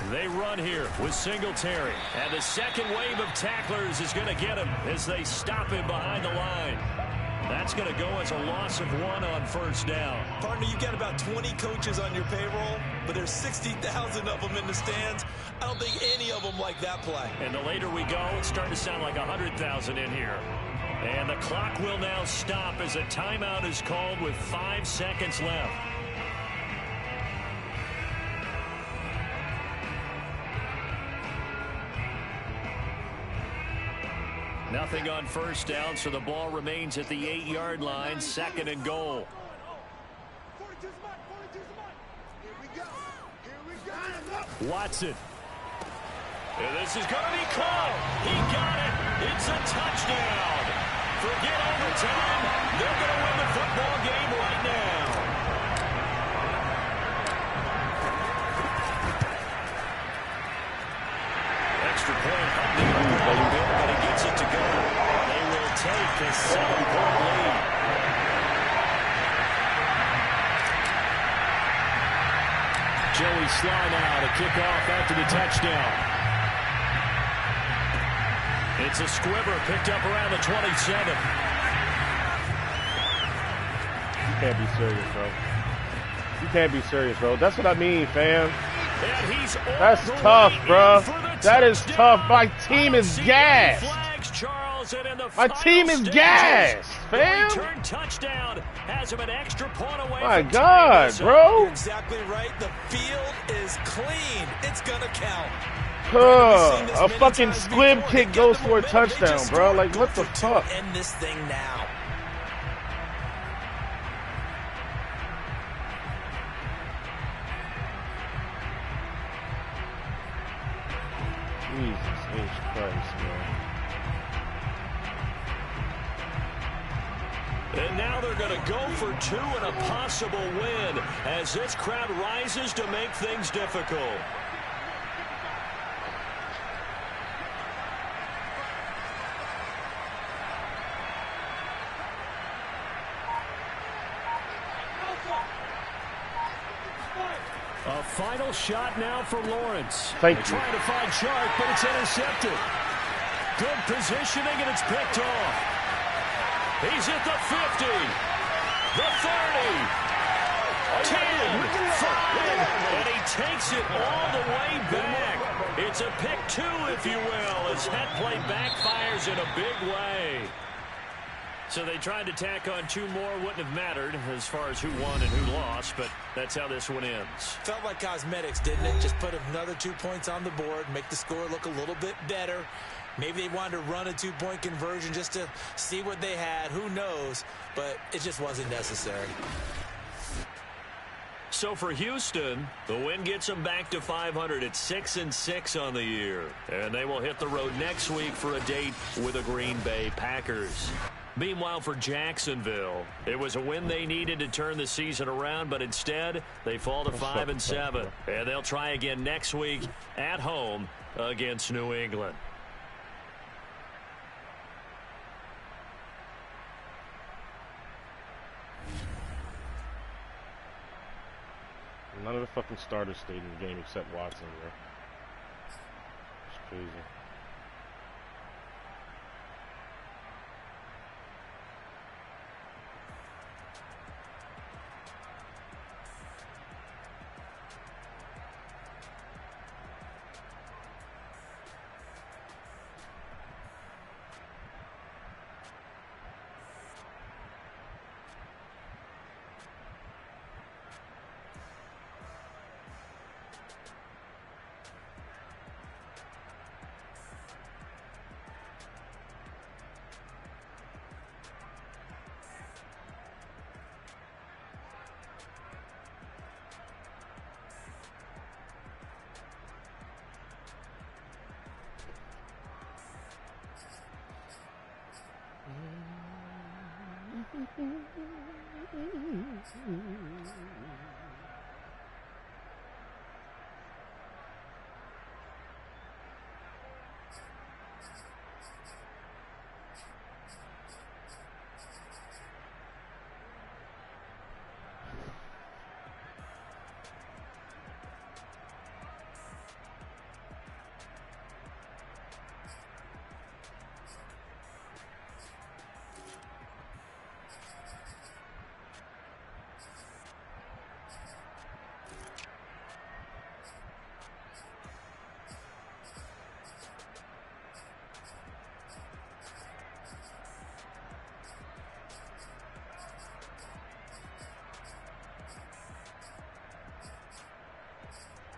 They run here with Singletary. And the second wave of tacklers is going to get him as they stop him behind the line. That's going to go as a loss of 1 on first down. Partner, you've got about 20 coaches on your payroll, but there's 60,000 of them in the stands. I don't think any of them like that play. And the later we go, it's starting to sound like 100,000 in here. And the clock will now stop as a timeout is called with 5 seconds left. Nothing on first down, so the ball remains at the 8-yard line, 2nd and goal. Watson. And this is going to be caught. He got it. It's a touchdown. Forget overtime. They're going to win the football game right now. Extra point. But he gets it to go. They will take a 7-point lead. Joey Sly now to kick off after the touchdown. It's a squibber picked up around the 27. You can't be serious, bro. You can't be serious, bro. That's what I mean, fam. That's tough, bro. That is tough. My team is gassed. My team is gassed, fam. Touchdown has him an extra point away. My God, bro. You're exactly right. The field is clean. It's gonna count. A fucking squib kick goes for a touchdown, bro. Like, what the fuck? End this thing now. Jesus H. Christ, man. And now they're going to go for 2 and a possible win as this crowd rises to make things difficult. Final shot now for Lawrence. Thank you. Trying to find Chark, but it's intercepted. Good positioning, and it's picked off. He's at the 50, the 30, 10, 5, and he takes it all the way back. It's a pick 2, if you will, as that play backfires in a big way. So they tried to tack on 2 more. Wouldn't have mattered as far as who won and who lost, but that's how this one ends. Felt like cosmetics, didn't it? Just put another 2 points on the board, make the score look a little bit better. Maybe they wanted to run a 2-point conversion just to see what they had. Who knows? But it just wasn't necessary. So for Houston, the win gets them back to 500 at 6-6 on the year. And they will hit the road next week for a date with the Green Bay Packers. Meanwhile, for Jacksonville, it was a win they needed to turn the season around, but instead they fall to 5-7. And they'll try again next week at home against New England. None of the fucking starters stayed in the game except Watson, bro. It's crazy.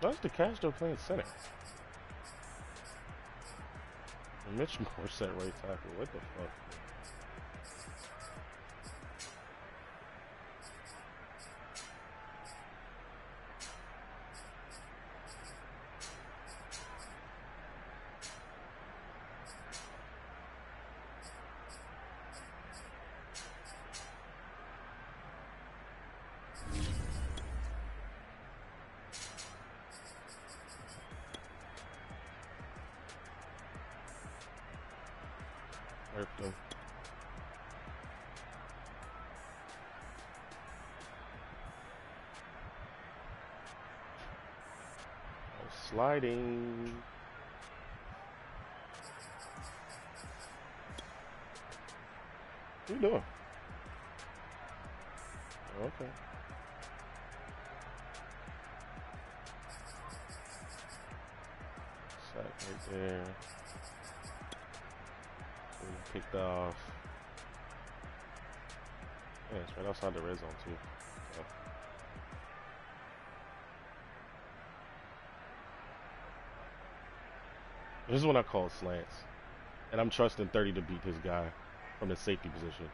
Why's the Castro playing center? And Mitch Moore set right tackle. What the fuck? Sliding. What are you doing? Okay. Sack right there. Picked off. Yeah, it's right outside the red zone too. So. This is what I call slants. And I'm trusting 30 to beat this guy from the safety position.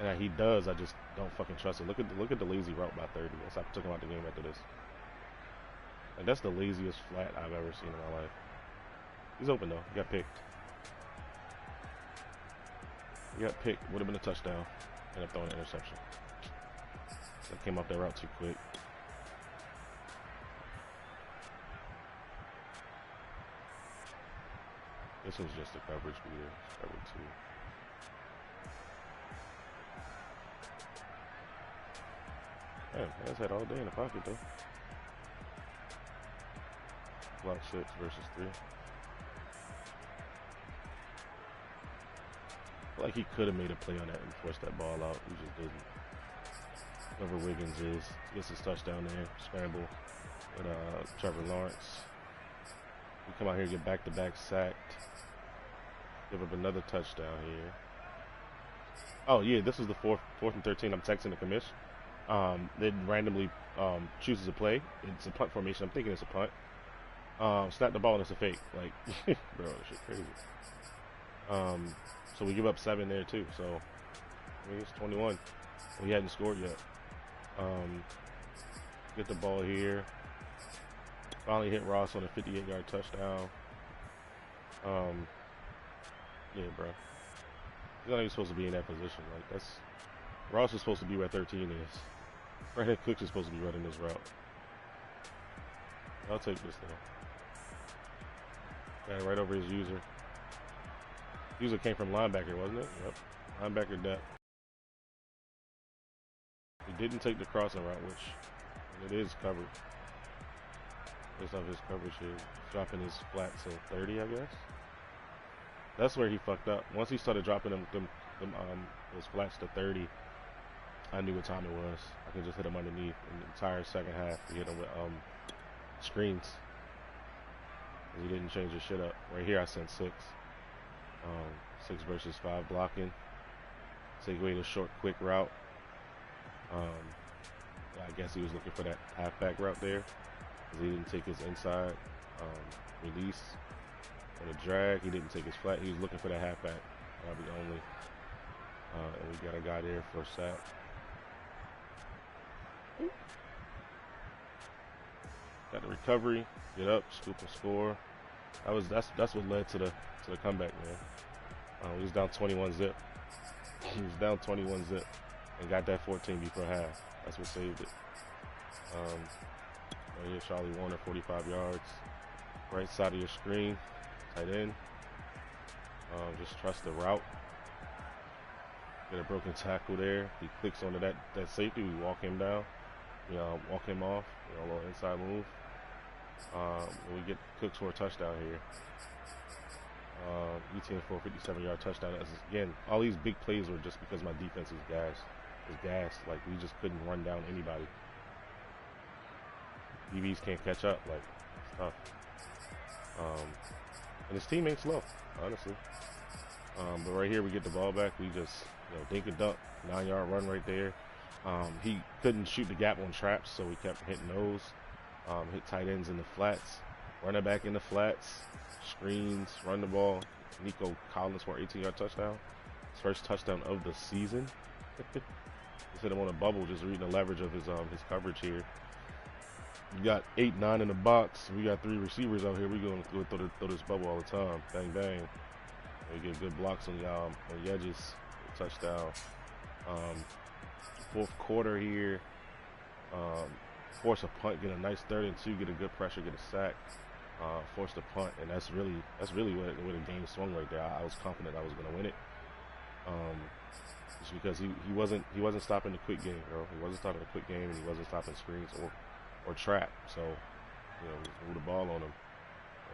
And he does, I just don't fucking trust it. Look at the lazy route by 30. I took him out the game after this. Like, that's the laziest flat I've ever seen in my life. He's open though. He got picked. He got picked. Would have been a touchdown. Ended up throwing an interception. So I came off that route too quick. This was just a coverage beater. Cover 2. Man, that's had all day in the pocket though. Block 6 versus 3. I feel like he could have made a play on that and forced that ball out. He just didn't. Whoever Wiggins is, gets his touchdown there. Scramble with Trevor Lawrence. We come out here and get back-to-back sacked. Give up another touchdown here. Oh, yeah, this is the fourth and 13. I'm texting the commish. Then randomly chooses a play. It's a punt formation. I'm thinking it's a punt. Snap the ball and it's a fake. Like, bro, this shit crazy. So we give up 7 there too. So I mean, it's 21. We hadn't scored yet. Get the ball here. Finally hit Ross on a 58-yard touchdown. Yeah, bro. He's not even supposed to be in that position. Like, that's Ross is supposed to be where 13 is. Brandon Cooks is supposed to be running this route. I'll take this though. Got it right over his user. User came from linebacker, wasn't it? Yep. Linebacker depth. He didn't take the crossing route, which it is covered. Based off his coverage here. Dropping his flat to 30, I guess. That's where he fucked up. Once he started dropping those flats to 30, I knew what time it was. I could just hit him underneath. In the entire second half, he hit him with screens. He didn't change his shit up. Right here, I sent 6. 6 versus 5 blocking. Take away the short, quick route. I guess he was looking for that halfback route there, because he didn't take his inside release. On the drag, he didn't take his flat. He was looking for that halfback, probably only. And we got a guy there for a sack. Got the recovery, get up, scoop and score. That's what led to the comeback, man. He was down 21 zip. He was down 21 zip and got that 14 before half. That's what saved it. Right here, Charlie Warner, 45 yards. Right side of your screen, tight end. Just trust the route. Get a broken tackle there. He clicks onto that safety. We walk him down. Walk him off. A little inside move. We get Cooks for a touchdown here. ETN for a 57-yard touchdown. Again, all these big plays were just because my defense is gassed. Like, we just couldn't run down anybody. DBs can't catch up. Like, it's tough. And his team ain't slow, honestly. But right here, we get the ball back. We just, dink and dunk, 9-yard run right there. He couldn't shoot the gap on traps, so we kept hitting those. Hit tight ends in the flats, run it back in the flats, screens, run the ball. Nico Collins for an 18-yard touchdown. His first touchdown of the season. Just hit him on a bubble, just reading the leverage of his coverage here. We got 8, 9 in the box. We got 3 receivers out here. We're going to throw this bubble all the time. Bang, bang. We get good blocks on the edges. Touchdown. Fourth quarter here. Force a punt, get a nice 3rd and 2, get a good pressure, get a sack. Force the punt, and that's really where the game swung right there. I was confident I was going to win it. Just because he wasn't stopping the quick game, bro. He wasn't stopping the quick game, and he wasn't stopping screens or trap. So, we move the ball on him.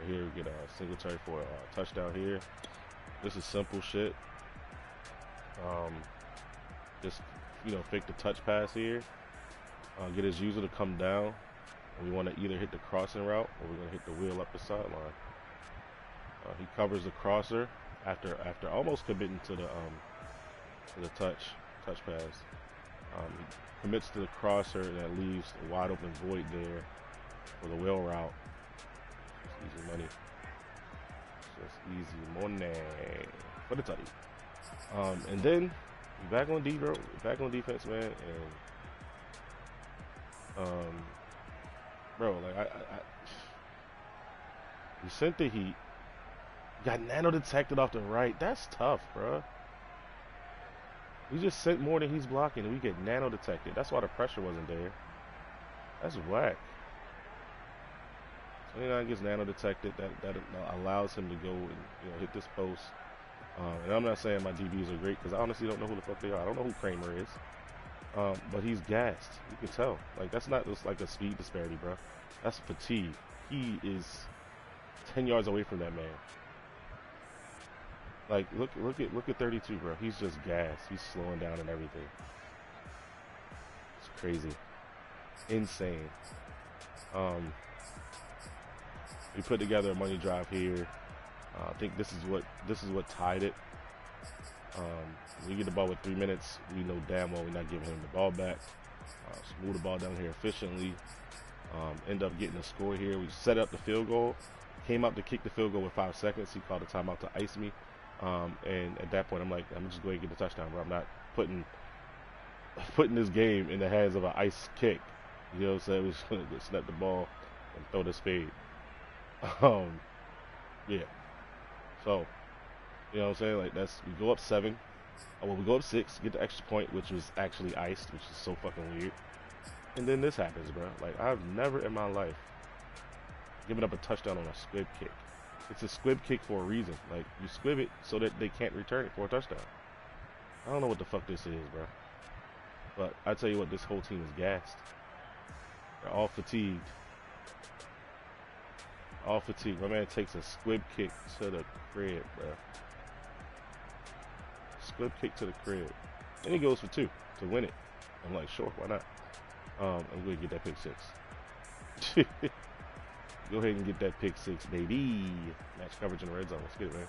Right here, we get a Singletary for a touchdown here. This is simple shit. Just fake the touch pass here. Get his user to come down. And we want to either hit the crossing route or we're going to hit the wheel up the sideline. He covers the crosser after almost committing to the touch pass. He commits to the crosser, and that leaves a wide open void there for the wheel route. It's easy money. It's just easy money for the tutty. And then back on defense, man, and bro, like we sent the heat. Got nano detected off the right. That's tough, bro. We just sent more than he's blocking, and we get nano detected. That's why the pressure wasn't there. That's whack. 29 gets nano detected. That allows him to go and hit this post. And I'm not saying my DBs are great, because I honestly don't know who the fuck they are. I don't know who Kramer is. But he's gassed. You can tell. Like, that's not just like a speed disparity, bro. That's fatigue. He is 10 yards away from that man. Like, look at 32, bro. He's just gassed. He's slowing down and everything. It's crazy. Insane. We put together a money drive here. I think this is what tied it. We get the ball with 3 minutes. We know damn well we're not giving him the ball back. Move the ball down here efficiently. End up getting a score here. We set up the field goal. Came up to kick the field goal with 5 seconds. He called a timeout to ice me. And at that point, I'm like, I'm just going to get the touchdown, bro. I'm not putting this game in the hands of an ice kick. You know what I'm saying? We're just going to snap the ball and throw this fade. Yeah. So, you know what I'm saying? Like, we go up 7. Well, we go up 6, get the extra point, which was actually iced, which is so fucking weird. And then this happens, bro. Like, I've never in my life given up a touchdown on a squib kick. It's a squib kick for a reason. Like, you squib it so that they can't return it for a touchdown. I don't know what the fuck this is, bro. But I tell you what, this whole team is gassed. They're all fatigued. All fatigued. My man takes a squib kick to the crib, bro. Squib kick to the crib. And he goes for 2 to win it. I'm like, sure, why not? I'm going to get that pick 6. Go ahead and get that pick 6, baby. Match coverage in the red zone. Let's get it, man.